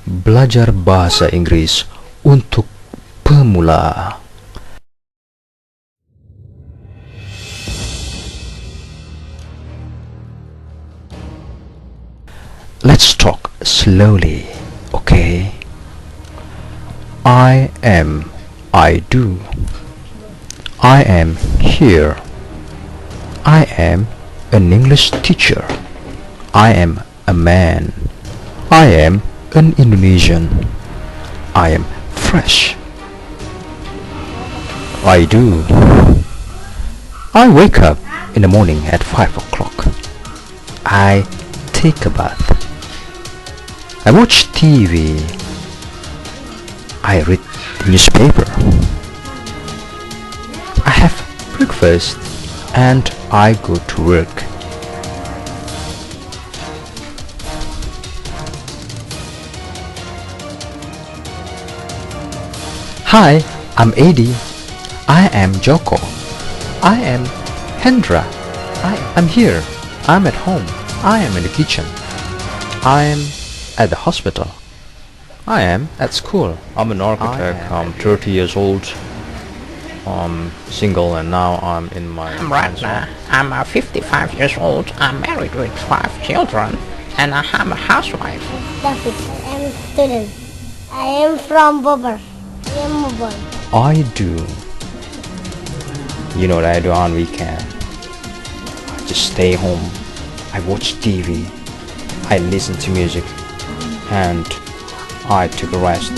Belajar bahasa Inggris untuk pemula. Let's talk slowly, okay? I am, I do. I am here. I am an English teacher. I am a man. I am an Indonesian. I am fresh. I do. I wake up in the morning at 5 o'clock. I take a bath. I watch TV. I read the newspaper. I have breakfast and I go to work. Hi, I'm Eddie. I am Joko. I am Hendra. I'm here. I'm at home. I am in the kitchen. I am at the hospital. I am at school. I'm an architect. I'm 30 years old. I'm single and now I'm in my... I'm Ratna. I'm 55 years old. I'm married with 5 children and I'm a housewife. David, I am a student. I am from Bobber. I am a boy. I do. You know what I do on weekend? I just stay home. I watch TV. I listen to music. And I took a rest.